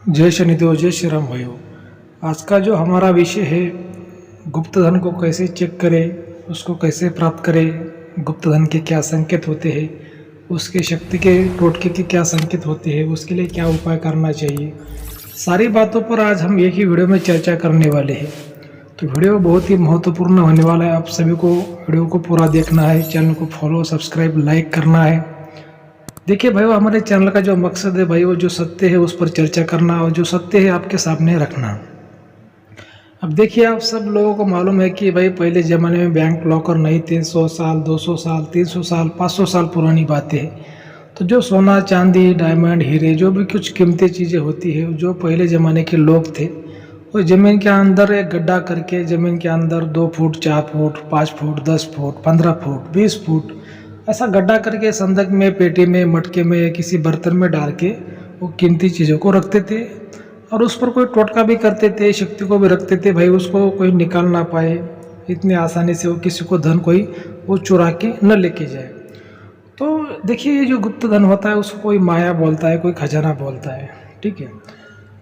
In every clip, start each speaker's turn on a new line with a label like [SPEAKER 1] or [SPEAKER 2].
[SPEAKER 1] जय शनिदेव, जय श्री राम भाइयों। आज का जो हमारा विषय है, गुप्त धन को कैसे चेक करें, उसको कैसे प्राप्त करें, गुप्त धन के क्या संकेत होते हैं, उसके शक्ति के टोटके के क्या संकेत होते हैं, उसके लिए क्या उपाय करना चाहिए, सारी बातों पर आज हम एक ही वीडियो में चर्चा करने वाले हैं। तो वीडियो बहुत ही महत्वपूर्ण होने वाला है। आप सभी को वीडियो को पूरा देखना है, चैनल को फॉलो, सब्सक्राइब, लाइक करना है। देखिए भाई, हमारे चैनल का जो मकसद है भाई, वो जो सत्य है उस पर चर्चा करना और जो सत्य है आपके सामने रखना। अब देखिए, आप सब लोगों को मालूम है कि भाई पहले ज़माने में बैंक लॉकर नहीं थे। 100 साल, 200 साल, 300 साल, 500 साल पुरानी बातें हैं। तो जो सोना, चांदी, डायमंड, हीरे, जो भी कुछ कीमती चीज़ें होती है, जो पहले ज़माने के लोग थे, वो ज़मीन के अंदर एक गड्ढा करके ज़मीन के अंदर 2 foot, 4 foot, 5 foot, 10 foot, 15 foot, 20 foot ऐसा गड्ढा करके संदक में, पेटी में, मटके में, किसी बर्तन में डाल के वो कीमती चीज़ों को रखते थे और उस पर कोई टोटका भी करते थे, शक्ति को भी रखते थे भाई, उसको कोई निकाल ना पाए इतनी आसानी से, वो किसी को धन कोई वो चुरा के न लेके जाए। तो देखिए, ये जो गुप्त धन होता है उसको कोई माया बोलता है, कोई खजाना बोलता है, ठीक है।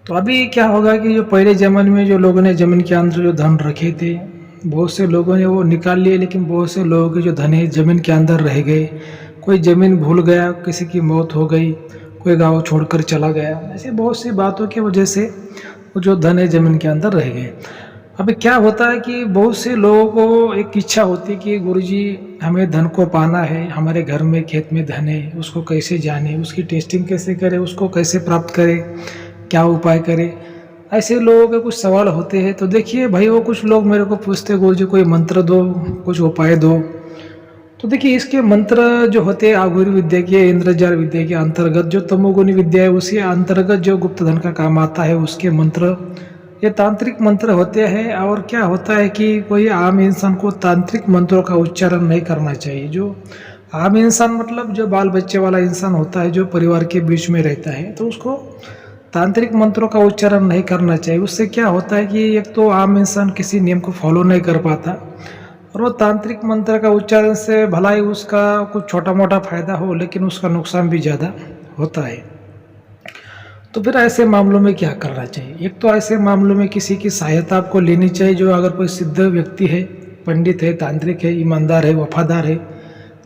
[SPEAKER 1] तो अभी क्या होगा कि जो पहले ज़माने में जो लोगों ने ज़मीन के अंदर जो धन रखे थे, बहुत से लोगों ने वो निकाल लिए, लेकिन बहुत से लोगों के जो धन है ज़मीन के अंदर रह गए। कोई ज़मीन भूल गया, किसी की मौत हो गई, कोई गांव छोड़कर चला गया, ऐसे बहुत सी बातों की वजह से वो जो धन है ज़मीन के अंदर रह गए। अभी क्या होता है कि बहुत से लोगों को एक इच्छा होती है कि गुरुजी हमें धन को पाना है, हमारे घर में खेत में धन है, उसको कैसे जाने, उसकी टेस्टिंग कैसे करें, उसको कैसे प्राप्त करें, क्या उपाय करें, ऐसे लोगों के कुछ सवाल होते हैं। तो देखिए भाई, वो कुछ लोग मेरे को पूछते, गुरुजी कोई मंत्र दो, कुछ उपाय दो। तो देखिए, इसके मंत्र जो होते हैं आगुरी विद्या के, इंद्रजाल विद्या के अंतर्गत, जो तमोगुनी विद्या है उसी अंतर्गत जो गुप्त धन का काम आता है, उसके मंत्र ये तांत्रिक मंत्र होते हैं। और क्या होता है कि कोई आम इंसान को तांत्रिक मंत्रों का उच्चारण नहीं करना चाहिए। जो आम इंसान मतलब जो बाल बच्चे वाला इंसान होता है, जो परिवार के बीच में रहता है, तो उसको तांत्रिक मंत्रों का उच्चारण नहीं करना चाहिए। उससे क्या होता है कि एक तो आम इंसान किसी नियम को फॉलो नहीं कर पाता, और वो तांत्रिक मंत्र का उच्चारण से भला ही उसका कुछ छोटा मोटा फायदा हो, लेकिन उसका नुकसान भी ज़्यादा होता है। तो फिर ऐसे मामलों में क्या करना चाहिए? एक तो ऐसे मामलों में किसी की सहायता आपको लेनी चाहिए। जो अगर कोई सिद्ध व्यक्ति है, पंडित है, तांत्रिक है, ईमानदार है, वफादार है,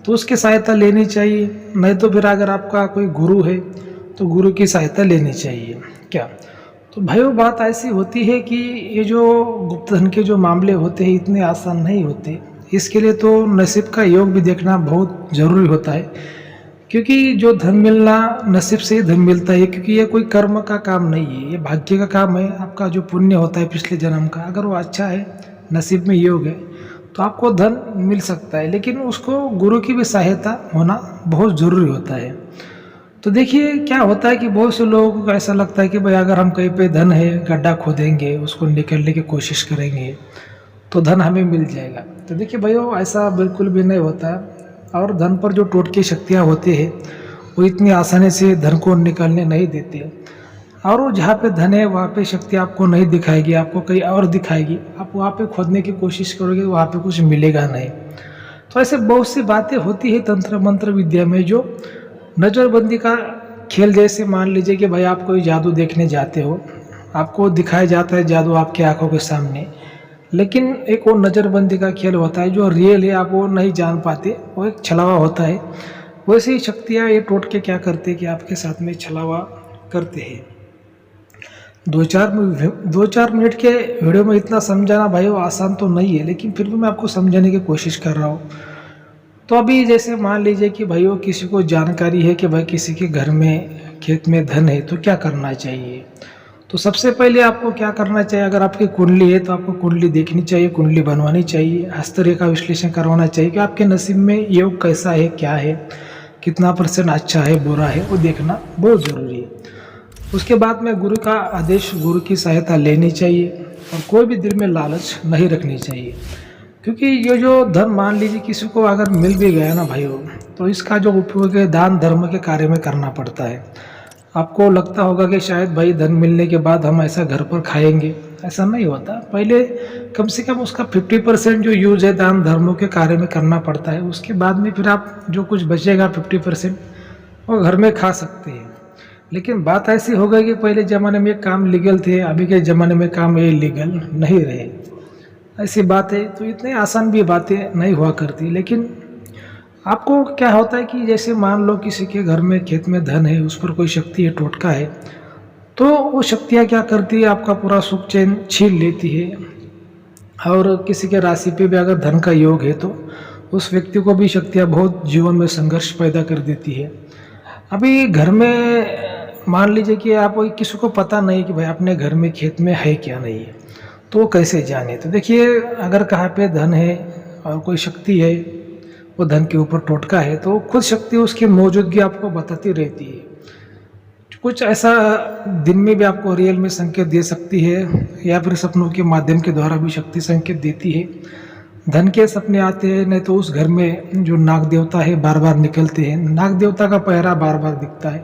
[SPEAKER 1] तो उसकी सहायता लेनी चाहिए। नहीं तो फिर अगर आपका कोई गुरु है तो गुरु की सहायता लेनी चाहिए। क्या तो भाई, वो बात ऐसी होती है कि ये जो गुप्त धन के जो मामले होते हैं इतने आसान नहीं होते। इसके लिए तो नसीब का योग भी देखना बहुत ज़रूरी होता है, क्योंकि जो धन मिलना नसीब से ही धन मिलता है। क्योंकि ये कोई कर्म का काम नहीं है, ये भाग्य का काम है। आपका जो पुण्य होता है पिछले जन्म का, अगर वो अच्छा है, नसीब में योग है, तो आपको धन मिल सकता है। लेकिन उसको गुरु की भी सहायता होना बहुत ज़रूरी होता है। तो देखिए, क्या होता है कि बहुत से लोगों को ऐसा लगता है कि भाई अगर हम कहीं पे धन है, गड्ढा खोदेंगे, उसको निकलने की कोशिश करेंगे तो धन हमें मिल जाएगा। तो देखिए भाई, वो ऐसा बिल्कुल भी नहीं होता। और धन पर जो टोटकी शक्तियाँ होती है वो इतनी आसानी से धन को निकालने नहीं देती। और वो जहाँ पे धन है वहाँ पे शक्ति आपको नहीं दिखाएगी, आपको कहीं और दिखाएगी। आप वहाँ पे खोदने की कोशिश करोगे, वहाँ पे कुछ मिलेगा नहीं। तो ऐसे बहुत सी बातें होती है तंत्र मंत्र विद्या में, जो नज़रबंदी का खेल। जैसे मान लीजिए कि भाई आप कोई जादू देखने जाते हो, आपको दिखाया जाता है जादू आपकी आंखों के सामने, लेकिन एक वो नज़रबंदी का खेल होता है, जो रियल है आप वो नहीं जान पाते, वो एक छलावा होता है। वैसे ही शक्तियाँ ये टोटके क्या करते हैं कि आपके साथ में छलावा करते हैं। दो चार मिनट के वीडियो में इतना समझाना भाई वो आसान तो नहीं है, लेकिन फिर भी मैं आपको समझाने की कोशिश कर रहा हूँ। तो अभी जैसे मान लीजिए कि भाई वो किसी को जानकारी है कि भाई किसी के घर में खेत में धन है, तो क्या करना चाहिए? तो सबसे पहले आपको क्या करना चाहिए? अगर आपकी कुंडली है तो आपको कुंडली देखनी चाहिए, कुंडली बनवानी चाहिए, हस्तरेखा विश्लेषण करवाना चाहिए कि आपके नसीब में योग कैसा है, क्या है, कितना % अच्छा है, बुरा है, वो देखना बहुत ज़रूरी है। उसके बाद में गुरु का आदेश, गुरु की सहायता लेनी चाहिए, और कोई भी दिल में लालच नहीं रखनी चाहिए। क्योंकि ये जो धन मान लीजिए किसी को अगर मिल भी गया ना भाइयों, तो इसका जो उपयोग है दान धर्म के कार्य में करना पड़ता है। आपको लगता होगा कि शायद भाई धन मिलने के बाद हम ऐसा घर पर खाएंगे, ऐसा नहीं होता। पहले कम से कम उसका 50% जो यूज है दान धर्मों के कार्य में करना पड़ता है। उसके बाद में फिर आप जो कुछ बचेगा 50% वो घर में खा सकते हैं। लेकिन बात ऐसी हो गई कि पहले ज़माने में काम लीगल थे, अभी के ज़माने में काम ये लीगल नहीं रहे। ऐसी बात है, तो इतनी आसान भी बातें नहीं हुआ करती। लेकिन आपको क्या होता है कि जैसे मान लो किसी के घर में खेत में धन है, उस पर कोई शक्ति है, टोटका है, तो वो शक्तियाँ क्या करती है, आपका पूरा सुख चैन छीन लेती है। और किसी के राशि पे भी अगर धन का योग है तो उस व्यक्ति को भी शक्तियाँ बहुत जीवन में संघर्ष पैदा कर देती है। अभी घर में मान लीजिए कि आप किसी को पता नहीं कि भाई अपने घर में खेत में है क्या नहीं है, तो वो कैसे जाने। तो देखिए, अगर कहाँ पे धन है और कोई शक्ति है, वो धन के ऊपर टोटका है, तो खुद शक्ति उसकी मौजूदगी आपको बताती रहती है। कुछ ऐसा दिन में भी आपको रियल में संकेत दे सकती है, या फिर सपनों के माध्यम के द्वारा भी शक्ति संकेत देती है। धन के सपने आते हैं, नहीं तो उस घर में जो नाग देवता है बार बार निकलते हैं, नाग देवता का पहरा बार बार दिखता है,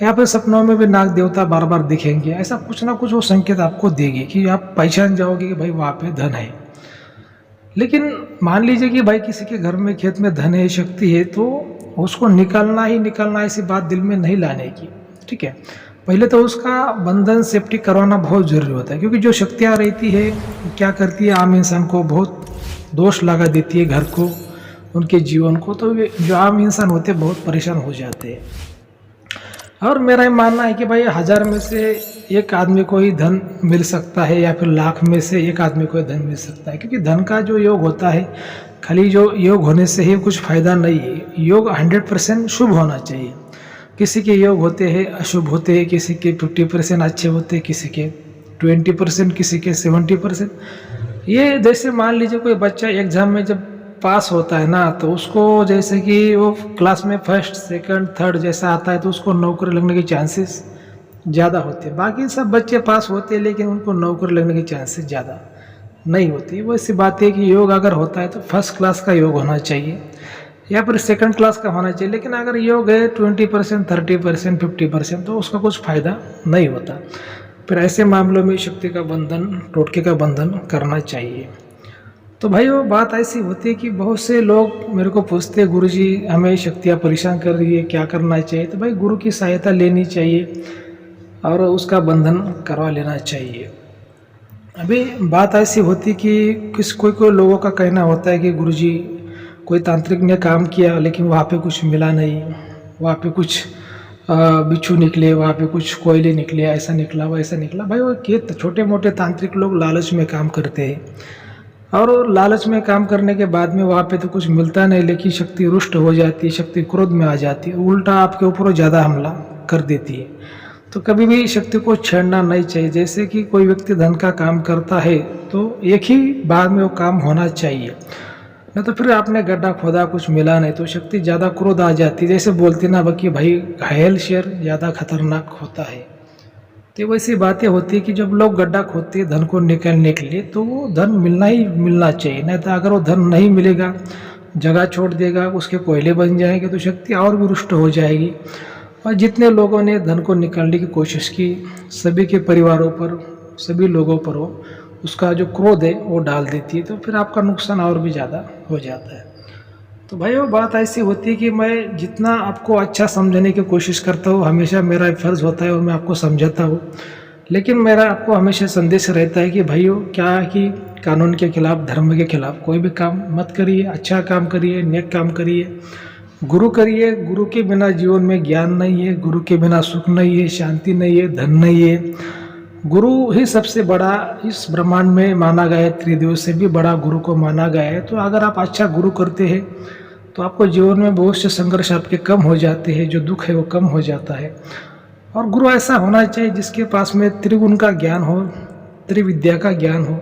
[SPEAKER 1] या फिर सपनों में भी नाग देवता बार बार दिखेंगे। ऐसा कुछ ना कुछ वो संकेत आपको देगी कि आप पहचान जाओगे कि भाई वहाँ पे धन है। लेकिन मान लीजिए कि भाई किसी के घर में खेत में धन है, शक्ति है, तो उसको निकालना ही निकालना, ऐसी बात दिल में नहीं लाने की। ठीक है, पहले तो उसका बंधन सेफ्टी करवाना बहुत ज़रूरी होता है, क्योंकि जो शक्तियाँ रहती है क्या करती है, आम इंसान को बहुत दोष लगा देती है, घर को, उनके जीवन को। तो जो आम इंसान होते हैं बहुत परेशान हो जाते हैं। और मेरा ये मानना है कि भाई 1000 में से एक आदमी को ही धन मिल सकता है, या फिर लाख में से एक आदमी को ही धन मिल सकता है। क्योंकि धन का जो योग होता है, खाली जो योग होने से ही कुछ फ़ायदा नहीं है। योग 100% शुभ होना चाहिए। किसी के योग होते हैं अशुभ होते हैं, किसी के 50% अच्छे होते हैं, किसी के 20%, किसी के 70%। ये जैसे मान लीजिए कोई बच्चा एग्जाम में जब पास होता है ना, तो उसको जैसे कि वो क्लास में फर्स्ट सेकंड थर्ड जैसा आता है, तो उसको नौकरी लगने के चांसेस ज़्यादा होते हैं। बाकी सब बच्चे पास होते हैं, लेकिन उनको नौकरी लगने के चांसेस ज़्यादा नहीं होती। वैसी बात है कि योग अगर होता है तो फर्स्ट क्लास का योग होना चाहिए, या फिर सेकंड क्लास का होना चाहिए। लेकिन अगर योग है 20%, 30%, 50%, तो उसका कुछ फ़ायदा नहीं होता। फिर ऐसे मामलों में शक्ति का बंधन, टोटके का बंधन करना चाहिए। तो भाई वो बात ऐसी होती है कि बहुत से लोग मेरे को पूछते हैं, गुरुजी हमें शक्तियाँ परेशान कर रही है, क्या करना चाहिए। तो भाई गुरु की सहायता लेनी चाहिए और उसका बंधन करवा लेना चाहिए। अभी बात ऐसी होती कि कोई लोगों का कहना होता है कि गुरुजी कोई तांत्रिक ने काम किया, लेकिन वहाँ पे कुछ मिला नहीं, वहाँ पे कुछ बिच्छू निकले, वहाँ पे कुछ कोयले निकले, ऐसा निकला वैसा निकला। भाई वो के छोटे मोटे तांत्रिक लोग लालच में काम करते हैं, और लालच में काम करने के बाद में वहाँ पे तो कुछ मिलता नहीं, लेकिन शक्ति रुष्ट हो जाती है, शक्ति क्रोध में आ जाती है, उल्टा आपके ऊपर ज़्यादा हमला कर देती है। तो कभी भी शक्ति को छेड़ना नहीं चाहिए। जैसे कि कोई व्यक्ति धन का काम करता है, तो एक ही बार में वो काम होना चाहिए, नहीं तो फिर आपने गड्ढा खोदा कुछ मिला नहीं, तो शक्ति ज़्यादा क्रोध आ जाती है। जैसे बोलते ना बाकी भाई घायल शेर ज़्यादा खतरनाक होता है। तो वैसी बातें होती है कि जब लोग गड्ढा खोदते हैं धन को निकालने के लिए, तो वो धन मिलना ही मिलना चाहिए। नहीं तो अगर वो धन नहीं मिलेगा, जगह छोड़ देगा, उसके कोयले बन जाएंगे, तो शक्ति और भी रुष्ट हो जाएगी। और जितने लोगों ने धन को निकालने की कोशिश की, सभी के परिवारों पर, सभी लोगों पर वो उसका जो क्रोध है वो डाल देती है, तो फिर आपका नुकसान और भी ज़्यादा हो जाता है। तो भाई वो बात ऐसी होती है कि मैं जितना आपको अच्छा समझने की कोशिश करता हूँ, हमेशा मेरा फ़र्ज़ होता है और मैं आपको समझाता हूँ। लेकिन मेरा आपको हमेशा संदेश रहता है कि भाइयों, क्या है कि कानून के खिलाफ, धर्म के खिलाफ कोई भी काम मत करिए, अच्छा काम करिए, नेक काम करिए, गुरु करिए। गुरु के बिना जीवन में ज्ञान नहीं है, गुरु के बिना सुख नहीं है, शांति नहीं है, धन नहीं है। गुरु ही सबसे बड़ा इस ब्रह्मांड में माना गया है, त्रिदेव से भी बड़ा गुरु को माना गया है। तो अगर आप अच्छा गुरु करते हैं तो आपको जीवन में बहुत से संघर्ष आपके कम हो जाते हैं, जो दुख है वो कम हो जाता है। और गुरु ऐसा होना चाहिए जिसके पास में त्रिगुण का ज्ञान हो, त्रिविद्या का ज्ञान हो,